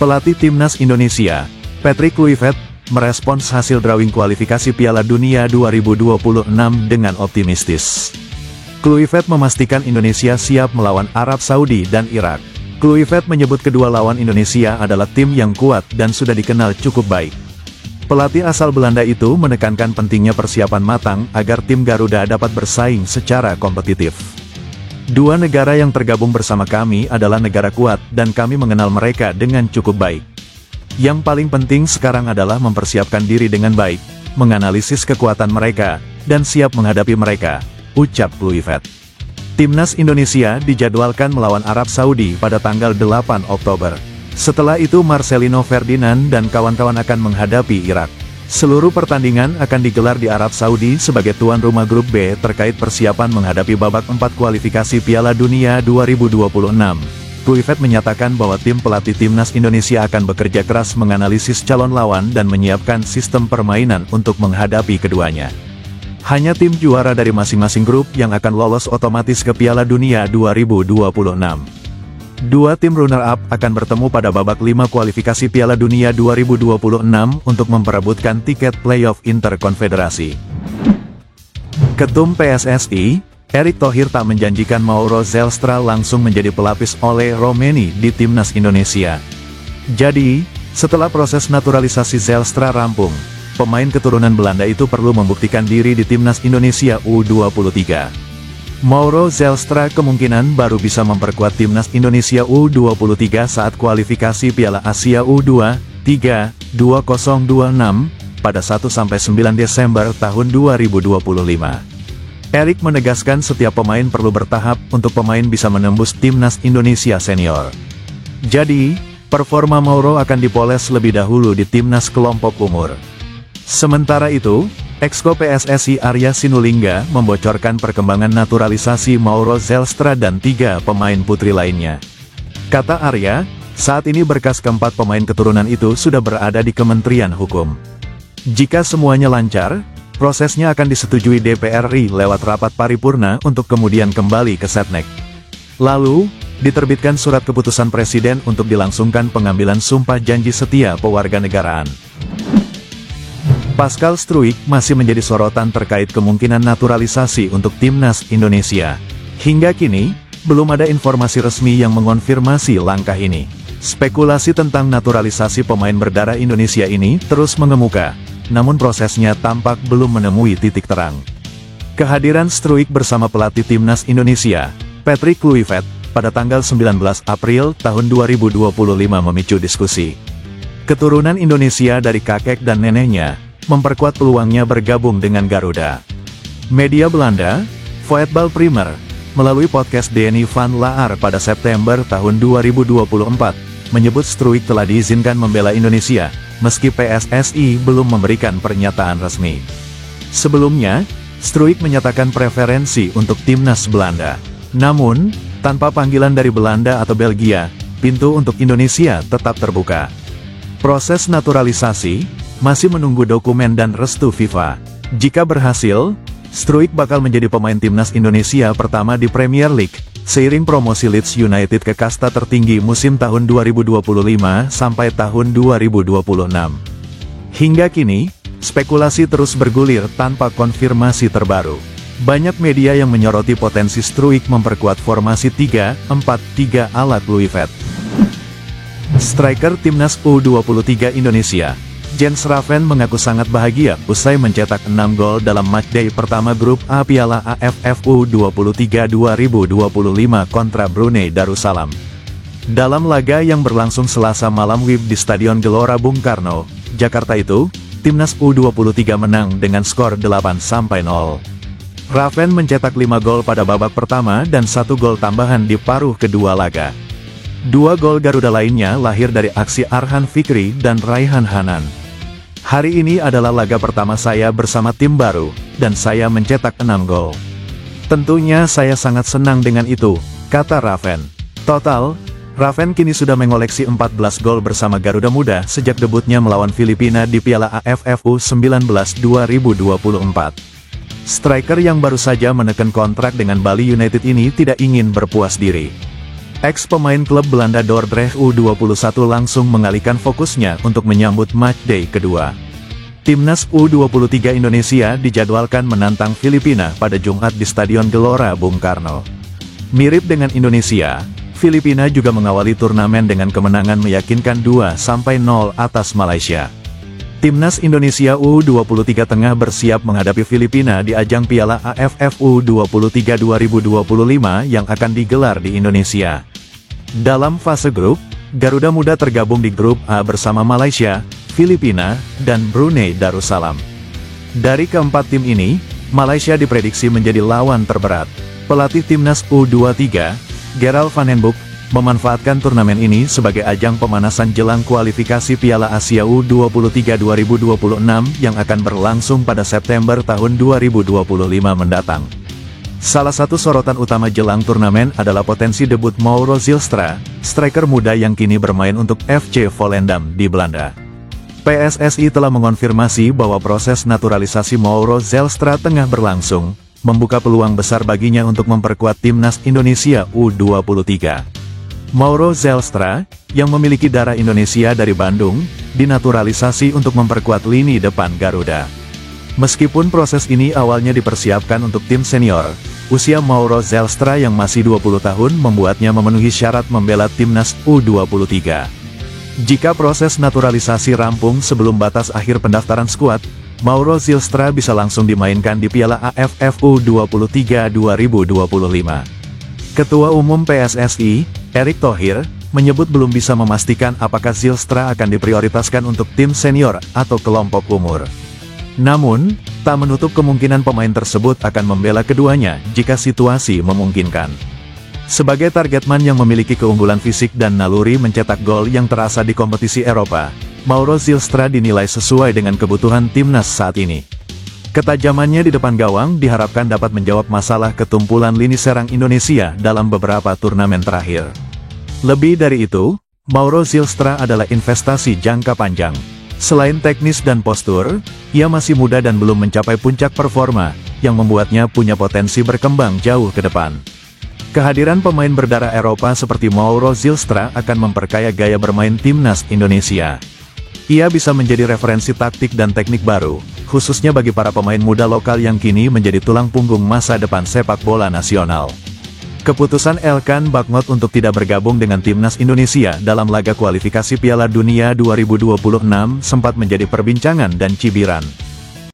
Pelatih Timnas Indonesia, Patrick Kluivert, merespons hasil drawing kualifikasi Piala Dunia 2026 dengan optimistis. Kluivert memastikan Indonesia siap melawan Arab Saudi dan Irak. Kluivert menyebut kedua lawan Indonesia adalah tim yang kuat dan sudah dikenal cukup baik. Pelatih asal Belanda itu menekankan pentingnya persiapan matang agar tim Garuda dapat bersaing secara kompetitif. Dua negara yang tergabung bersama kami adalah negara kuat dan kami mengenal mereka dengan cukup baik. Yang paling penting sekarang adalah mempersiapkan diri dengan baik, menganalisis kekuatan mereka, dan siap menghadapi mereka, ucap Kluivert. Timnas Indonesia dijadwalkan melawan Arab Saudi pada tanggal 8 Oktober. Setelah itu Marcelino Ferdinand dan kawan-kawan akan menghadapi Irak. Seluruh pertandingan akan digelar di Arab Saudi sebagai tuan rumah grup B terkait persiapan menghadapi babak 4 kualifikasi Piala Dunia 2026. Kluivert menyatakan bahwa tim pelatih Timnas Indonesia akan bekerja keras menganalisis calon lawan dan menyiapkan sistem permainan untuk menghadapi keduanya. Hanya tim juara dari masing-masing grup yang akan lolos otomatis ke Piala Dunia 2026. Dua tim runner-up akan bertemu pada babak 5 kualifikasi Piala Dunia 2026 untuk memperebutkan tiket playoff interkonfederasi. Ketum PSSI, Erick Thohir tak menjanjikan Mauro Zelstra langsung menjadi pelapis oleh Romeni di Timnas Indonesia. Jadi, setelah proses naturalisasi Zelstra rampung, pemain keturunan Belanda itu perlu membuktikan diri di Timnas Indonesia U23. Mauro Zelstra kemungkinan baru bisa memperkuat Timnas Indonesia U23 saat kualifikasi Piala Asia U23 2026 pada 1-9 Desember tahun 2025. Erick menegaskan setiap pemain perlu bertahap untuk pemain bisa menembus Timnas Indonesia senior. Jadi, performa Mauro akan dipoles lebih dahulu di Timnas kelompok umur. Sementara itu, Exco PSSI Arya Sinulinga membocorkan perkembangan naturalisasi Mauro Zelstra dan 3 pemain putri lainnya. Kata Arya, saat ini berkas keempat pemain keturunan itu sudah berada di Kementerian Hukum. Jika semuanya lancar, prosesnya akan disetujui DPR RI lewat rapat paripurna untuk kemudian kembali ke Setnek. Lalu, diterbitkan surat keputusan Presiden untuk dilangsungkan pengambilan sumpah janji setia pewarganegaraan. Pascal Struijk masih menjadi sorotan terkait kemungkinan naturalisasi untuk Timnas Indonesia. Hingga kini, belum ada informasi resmi yang mengonfirmasi langkah ini. Spekulasi tentang naturalisasi pemain berdarah Indonesia ini terus mengemuka, namun prosesnya tampak belum menemui titik terang. Kehadiran Struijk bersama pelatih Timnas Indonesia, Patrick Kluivert, pada tanggal 19 April tahun 2025 memicu diskusi. Keturunan Indonesia dari kakek dan neneknya, memperkuat peluangnya bergabung dengan Garuda. Media Belanda, Voetbal Primer, melalui podcast Denny van Laar pada September tahun 2024, menyebut Struijk telah diizinkan membela Indonesia, meski PSSI belum memberikan pernyataan resmi. Sebelumnya, Struijk menyatakan preferensi untuk Timnas Belanda. Namun, tanpa panggilan dari Belanda atau Belgia, pintu untuk Indonesia tetap terbuka. Proses naturalisasi masih menunggu dokumen dan restu FIFA. Jika berhasil, Struijk bakal menjadi pemain Timnas Indonesia pertama di Premier League, seiring promosi Leeds United ke kasta tertinggi musim tahun 2025 sampai tahun 2026. Hingga kini, spekulasi terus bergulir tanpa konfirmasi terbaru. Banyak media yang menyoroti potensi Struijk memperkuat formasi 3-4-3 ala Kluivert. Striker Timnas U23 Indonesia, Jens Raven mengaku sangat bahagia usai mencetak 6 gol dalam matchday pertama grup A Piala AFF U23 2025 kontra Brunei Darussalam. Dalam laga yang berlangsung Selasa malam WIB di Stadion Gelora Bung Karno, Jakarta itu, Timnas U23 menang dengan skor 8-0. Raven mencetak 5 gol pada babak pertama dan 1 gol tambahan di paruh kedua laga. 2 gol Garuda lainnya lahir dari aksi Arhan Fikri dan Raihan Hanan. Hari ini adalah laga pertama saya bersama tim baru, dan saya mencetak 6 gol. Tentunya saya sangat senang dengan itu, kata Raven. Total, Raven kini sudah mengoleksi 14 gol bersama Garuda Muda sejak debutnya melawan Filipina di Piala AFF U19 2024. Striker yang baru saja menekan kontrak dengan Bali United ini tidak ingin berpuas diri. Ex-pemain klub Belanda Dordrecht U21 langsung mengalihkan fokusnya untuk menyambut matchday kedua. Timnas U23 Indonesia dijadwalkan menantang Filipina pada Jumat di Stadion Gelora Bung Karno. Mirip dengan Indonesia, Filipina juga mengawali turnamen dengan kemenangan meyakinkan 2-0 atas Malaysia. Timnas Indonesia U23 tengah bersiap menghadapi Filipina di ajang Piala AFF U23 2025 yang akan digelar di Indonesia. Dalam fase grup, Garuda Muda tergabung di grup A bersama Malaysia, Filipina, dan Brunei Darussalam. Dari keempat tim ini, Malaysia diprediksi menjadi lawan terberat. Pelatih Timnas U23, Gerald Van den Boek, memanfaatkan turnamen ini sebagai ajang pemanasan jelang kualifikasi Piala Asia U23 2026 yang akan berlangsung pada September tahun 2025 mendatang. Salah satu sorotan utama jelang turnamen adalah potensi debut Mauro Zylstra, striker muda yang kini bermain untuk FC Volendam di Belanda. PSSI telah mengonfirmasi bahwa proses naturalisasi Mauro Zylstra tengah berlangsung, membuka peluang besar baginya untuk memperkuat Timnas Indonesia U23. Mauro Zylstra, yang memiliki darah Indonesia dari Bandung, dinaturalisasi untuk memperkuat lini depan Garuda. Meskipun proses ini awalnya dipersiapkan untuk tim senior, usia Mauro Zylstra yang masih 20 tahun membuatnya memenuhi syarat membela Timnas U23. Jika proses naturalisasi rampung sebelum batas akhir pendaftaran skuad, Mauro Zylstra bisa langsung dimainkan di Piala AFF U23 2025. Ketua Umum PSSI, Erick Thohir, menyebut belum bisa memastikan apakah Zylstra akan diprioritaskan untuk tim senior atau kelompok umur. Namun, tak menutup kemungkinan pemain tersebut akan membela keduanya jika situasi memungkinkan. Sebagai targetman yang memiliki keunggulan fisik dan naluri mencetak gol yang terasa di kompetisi Eropa, Mauro Zylstra dinilai sesuai dengan kebutuhan timnas saat ini. Ketajamannya di depan gawang diharapkan dapat menjawab masalah ketumpulan lini serang Indonesia dalam beberapa turnamen terakhir. Lebih dari itu, Mauro Zylstra adalah investasi jangka panjang. Selain teknis dan postur, ia masih muda dan belum mencapai puncak performa, yang membuatnya punya potensi berkembang jauh ke depan. Kehadiran pemain berdarah Eropa seperti Mauro Zylstra akan memperkaya gaya bermain timnas Indonesia. Ia bisa menjadi referensi taktik dan teknik baru, khususnya bagi para pemain muda lokal yang kini menjadi tulang punggung masa depan sepak bola nasional. Keputusan Elkan Bagnot untuk tidak bergabung dengan timnas Indonesia dalam laga kualifikasi Piala Dunia 2026 sempat menjadi perbincangan dan cibiran.